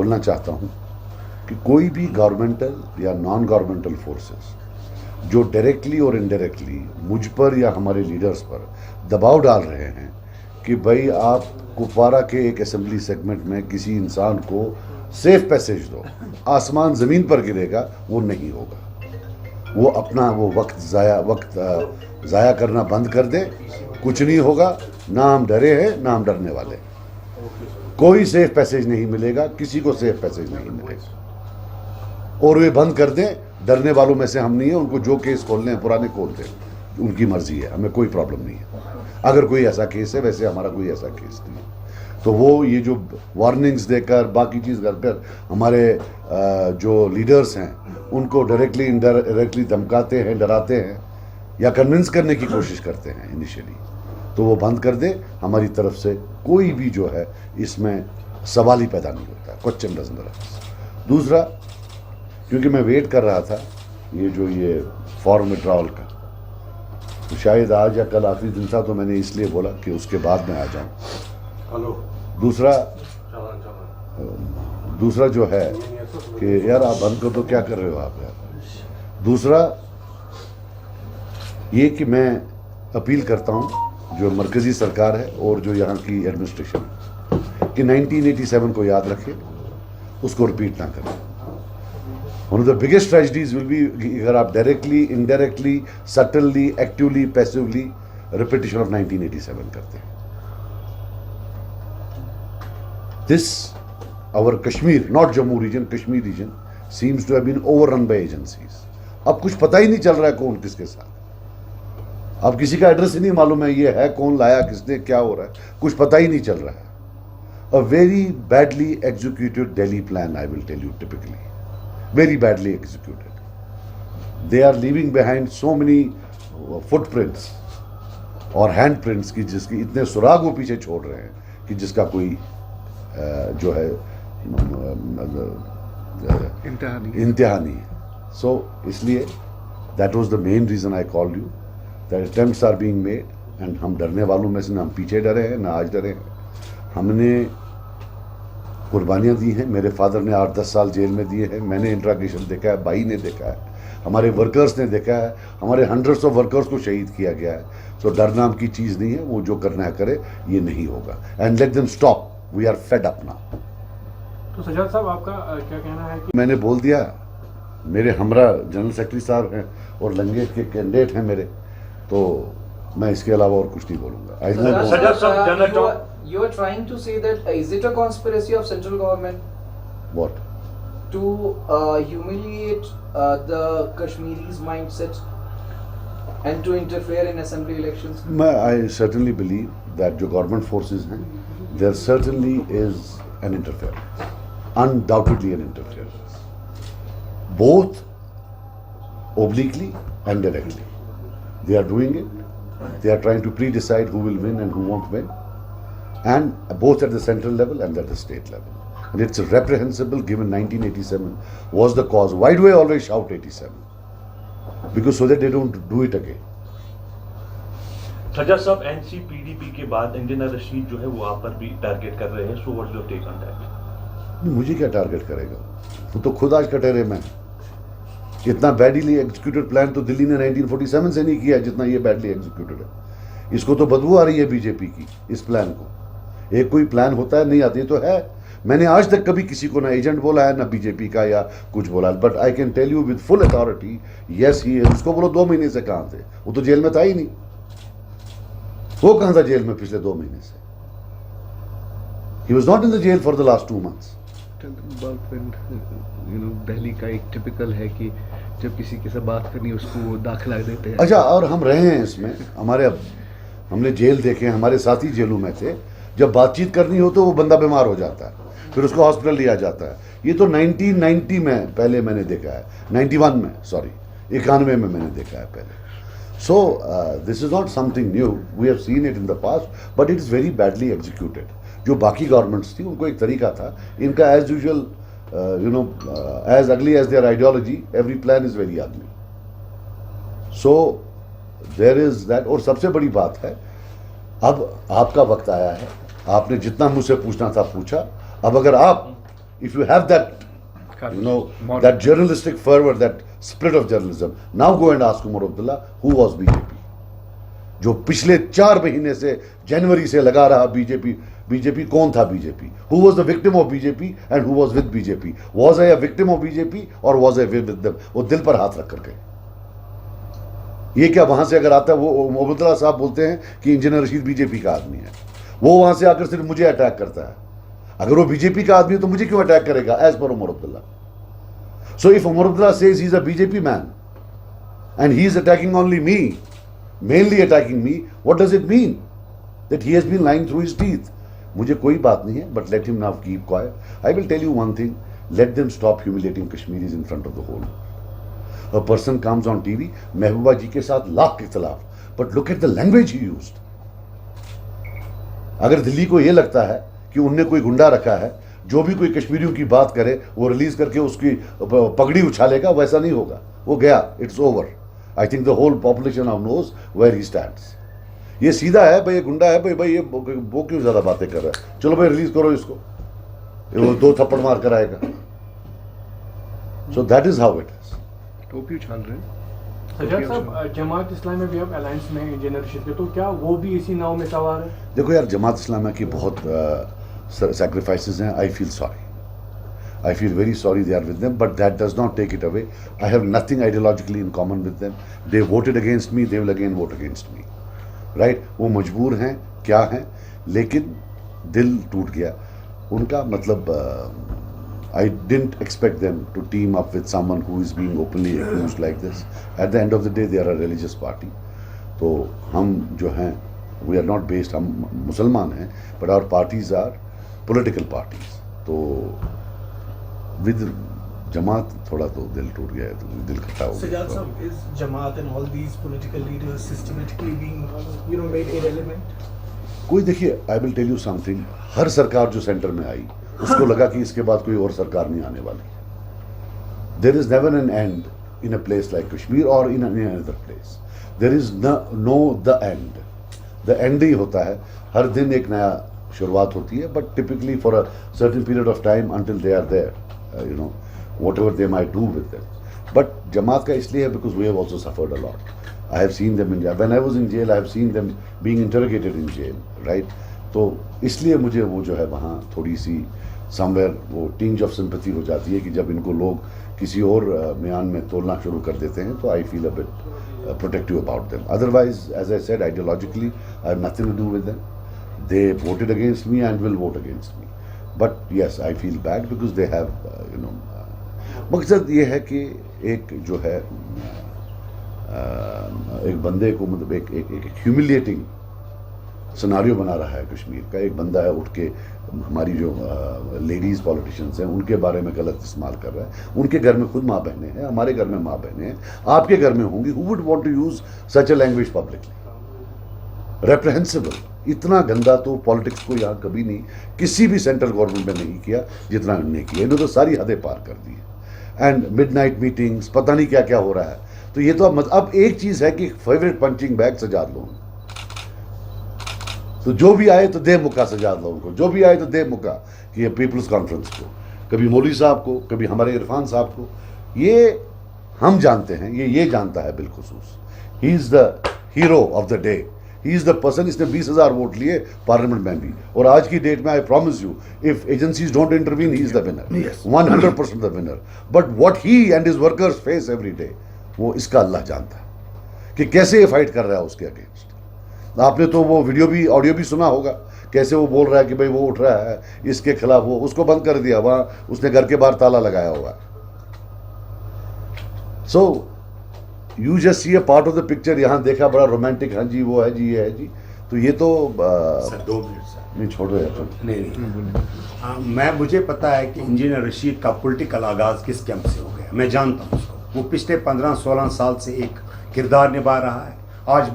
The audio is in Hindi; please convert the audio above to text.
बोलना चाहता हूँ कि कोई भी गवर्नमेंटल या नॉन गवर्नमेंटल फोर्सेस जो डायरेक्टली और इनडायरेक्टली मुझ पर या हमारे लीडर्स पर दबाव डाल रहे हैं कि भाई आप कुपवारा के एक असेंबली सेगमेंट में किसी इंसान को सेफ पैसेज दो, आसमान ज़मीन पर गिरेगा, वो नहीं होगा। वो अपना वो वक्त ज़ाया करना बंद कर दे, कुछ नहीं होगा। ना हम डरे हैं ना हम डरने वाले। कोई सेफ पैसेज नहीं मिलेगा, किसी को सेफ पैसेज नहीं मिलेगा। और वे बंद कर दें, डरने वालों में से हम नहीं है। उनको जो केस खोलने हैं पुराने खोल दें, उनकी मर्जी है, हमें कोई प्रॉब्लम नहीं है। अगर कोई ऐसा केस है, वैसे हमारा कोई ऐसा केस नहीं है। तो वो ये जो वार्निंग्स देकर बाकी चीज़ कर हमारे जो लीडर्स हैं उनको डायरेक्टली इनडायरेक्टली धमकाते हैं, डराते हैं या कन्विंस करने की कोशिश करते हैं इनिशियली, तो वो बंद कर दे। हमारी तरफ से कोई भी जो है इसमें सवाल ही पैदा नहीं होता, क्वेश्चन डजंट अराइज। दूसरा, क्योंकि मैं वेट कर रहा था ये फॉर्म विड्रॉल का, तो शायद आज या कल आखिरी दिन था, तो मैंने इसलिए बोला कि उसके बाद में आ जाऊं। दूसरा जो है कि यार आप बंद कर दो, क्या कर रहे हो आप यार। दूसरा ये कि मैं अपील करता हूं जो मरकज़ी सरकार है और जो यहाँ की एडमिनिस्ट्रेशन कि 1987 को याद रखें, उसको रिपीट ना करें। One of the biggest tragedies will be अगर आप directly, indirectly, suddenly, actively, passively repetition of 1987 करते हैं। This, our Kashmir, not Jammu region, Kashmir region, seems to have been overrun by agencies. अब कुछ पता ही नहीं चल रहा है कौन किसके साथ। अब किसी का एड्रेस ही नहीं मालूम है, ये है कौन, लाया किसने, क्या हो रहा है, कुछ पता ही नहीं चल रहा है। A very badly executed Delhi plan, I will tell you typically. Very badly executed. They are leaving behind so many footprints और handprints की जिसकी इतने सुराग वो पीछे छोड़ रहे हैं कि जिसका कोई जो है इंतहा नहीं। सो इसलिए that was the main reason I called you, that attempts are being made and हम डरने वालों में से ना हम पीछे डरे हैं ना आज डरे हैं। हमने कुर्बानियाँ दी हैं। मेरे फादर ने 8-10 साल जेल में दिए हैं। मैंने इंट्रागेशन देखा है, भाई ने देखा है, हमारे वर्कर्स ने देखा है, हमारे हंड्रेड्स ऑफ वर्कर्स को शहीद किया गया है। सो डर नाम की चीज़ नहीं है, वो जो करना है करे, ये नहीं होगा। And let them stop, we are fed up now. तो सजाद साहब, आपका क्या कहना है कि मैंने बोल दिया, मेरे हमरा जनरल सेक्रेटरी साहब हैं और लंगे के कैंडिडेट हैं मेरे, तो मैं इसके अलावा और कुछ नहीं बोलूँगा। You are trying to say that is it a conspiracy of central government? What? To humiliate the Kashmiris' mindset and to interfere in assembly elections? I certainly believe that जो government forces हैं, there certainly is an interference, undoubtedly an interference, both obliquely and directly. They are doing it. They are trying to pre-decide who will win and who won't win, and both at the central level and at the state level. And it's reprehensible given 1987 was the cause. Why do I always shout 87? Because so that they don't do it again. सजा साहब, एनसीपीडीपी के बाद इंजीनियर रशीद जो है वो आप पर भी टारगेट कर रहे हैं, so what's your take on that? मुझे क्या टारगेट करेगा, वो तो खुद आज कटेरे में। इतना बैडली एग्जीक्यूटेड प्लान तो दिल्ली ने 1947 से नहीं किया जितना ये बैडली एग्जीक्यूटेड है। इसको तो बदबू आ रही है बीजेपी की इस प्लान को। एक कोई प्लान होता है, नहीं आती तो है। मैंने आज तक कभी किसी को ना एजेंट बोला है ना बीजेपी का या कुछ बोला, but I can tell you with full authority, yes he है। उसको बोलो 2 महीने से कहाँ थे, वो तो जेल में था ही नहीं। वो कहाँ था जेल में पिछले 2 महीने से? He was not in the jail for the last 2 months. Delhi का एक टिपिकल है कि जब किसी के साथ बात करनी है उसको दाखिला देते हैं। अच्छा, और हम रहे हैं इसमें, हमने जेल देखे, हमारे साथी जेलों में थे। जब बातचीत करनी हो तो वो बंदा बीमार हो जाता है, फिर उसको हॉस्पिटल लिया जाता है। ये तो 1990 में पहले मैंने देखा है, 91 में, सॉरी 91 में मैंने देखा है पहले। So this is not something new. We have seen it in the past, but it is very badly executed. जो बाकी गवर्नमेंट्स थी उनको एक तरीका था, इनका as usual, as ugly as their ideology, every plan is very ugly. So there is that. और सबसे बड़ी बात है, अब आपका वक्त आया है, आपने जितना मुझसे पूछना था पूछा। अब अगर आप if you have that, you know, that journalistic fervor, that spirit of journalism, now go and ask Umar Abdullah who was BJP. जो पिछले 4 महीने से जनवरी से लगा रहा बीजेपी कौन था BJP? Who was the victim of BJP and who was with BJP? Was I a victim of BJP or was I with them? वो दिल पर हाथ रख कर गए। ये क्या वहां से अगर आता है, वो अब्दुल्ला साहब बोलते हैं कि इंजीनियर रशीद बीजेपी का आदमी है, वो वहां से आकर सिर्फ मुझे अटैक करता है। अगर वो बीजेपी का आदमी है तो मुझे क्यों अटैक करेगा? As per Omar Abdullah. So if Omar Abdullah says he is a BJP man and he is attacking only me, mainly attacking me, what does it mean? That he has been lying through his teeth. मुझे कोई बात नहीं है, but let him now keep quiet. I will tell you one thing, let them stop humiliating Kashmiris in front of the whole. A person comes on TV, महबूबा जी के साथ लाख के खिलाफ, but look at the language he used. अगर दिल्ली को ये लगता है कि उनने कोई गुंडा रखा है, जो भी कोई कश्मीरियों की बात करे वो रिलीज करके उसकी पगड़ी उछालेगा, वैसा नहीं होगा। वो गया, it's over. I think the whole population now knows where he stands. ये सीधा है भाई, ये गुंडा है भाई, ये वो क्यों ज्यादा बातें कर रहा है? चलो भाई रिलीज करो इसको, वो 2 थप्पड़ मार कर आएगा। So that is how it is. टोपी उछाल रहे हैं। सजाद साहब, जमात इस्लामी में भी आप अलायंस में हैं इंजीनियर रशीद के, तो क्या वो भी इसी नाव में सवार है? देखो यार, जमात इस्लामी की बहुत सैक्रिफाइसेस हैं। I feel sorry. I feel very sorry they are with them, but that does not take it away. I have nothing ideologically in common with them. They voted against me, they will again vote against me. Right? वो मजबूर हैं, क्या हैं, लेकिन दिल टूट गया उनका। मतलब I didn't expect them to team up with someone who is being openly accused like this. At the end of the day, they are a religious party. तो हम जो हैं, we are not based, हम मुसलमान हैं, but our parties are political parties. तो विद जमात थोड़ा तो दिल टूट गया है, तो दिल खट्टा हो गया। Sajjad Sahab, is Jamaat and all these political leaders systematically being, made irrelevant? कोई देखिए, I will tell you something, हर सरकार जो सेंटर में आई उसको लगा कि इसके बाद कोई और सरकार नहीं आने वाली। There is never an end in a place like Kashmir और in any other place. There is no the end. The end ही होता है, हर दिन एक नया शुरुआत होती है, but typically for a certain period of time until they are there, whatever they might do with them. But जमात का इसलिए है because we have also suffered a lot. I have seen them in jail. When I was in jail, I have seen them being interrogated in jail, right? तो इसलिए मुझे वो जो है वहाँ थोड़ी सी somewhere वो tinge of sympathy हो जाती है कि जब इनको लोग किसी और म्यान में तोलना शुरू कर देते हैं, तो I feel a bit protective about them. Otherwise, as I said, ideologically, I have nothing to do with them. They voted against me and will vote against me. But yes, I feel bad because they have, मकसद ये है कि एक जो है एक बंदे को, मतलब एक ह्यूमिलिएटिंग सिनारियो बना रहा है कश्मीर का। एक बंदा है उठ के हमारी जो लेडीज़ पॉलिटिशियंस हैं उनके बारे में गलत इस्तेमाल कर रहा है। उनके घर में खुद माँ बहनें हैं, हमारे घर में माँ बहनें हैं, आपके घर में होंगी। Who would want to use such a language publicly? Reprehensible. इतना गंदा तो पॉलिटिक्स को यहाँ कभी नहीं, किसी भी सेंट्रल गवर्नमेंट में नहीं किया जितना इन्होंने किया। इन्होंने तो सारी हदें पार कर दी है। एंड मिडनाइट मीटिंग्स, पता नहीं क्या क्या हो रहा है। तो ये तो अब एक चीज़ है कि फेवरेट पंचिंग बैग सजाद लो, तो जो भी आए तो दे मुक्का सजाद लो उनको, जो भी आए तो दे मुक्का कि ये पीपल्स कॉन्फ्रेंस को, कभी मौलवी साहब को, कभी हमारे इरफान साहब को। ये हम जानते हैं, ये जानता है बिलखुसूस। He is the hero of the day, he is the person. इसने 20,000 वोट लिए पार्लियामेंट में भी, और आज की डेट में I promise you, if agencies don't intervene, he is the winner, 100% the winner. But what he and his workers face every day, वो इसका अल्लाह जानता है कि कैसे ये फाइट कर रहा है उसके अगेंस्ट। आपने तो वो ऑडियो भी सुना होगा, कैसे वो बोल रहा है कि भाई वो उठ रहा है इसके खिलाफ, वो उसको बंद कर दिया, वहाँ उसने घर के बाहर ताला लगाया हुआ है। So you just see a part of the picture. यहाँ देखा बड़ा रोमांटिक, हाँ जी वो है जी, ये है जी, तो ये तो सर 2 मिनट सर, नहीं छोड़ो यार, नहीं मुझे पता है कि इंजीनियर रशीद का पॉलिटिकल आगाज़ किस कैंप से हो गया। मैं जानता हूँ उसको, वो पिछले 15-16 साल से एक किरदार निभा रहा है। आज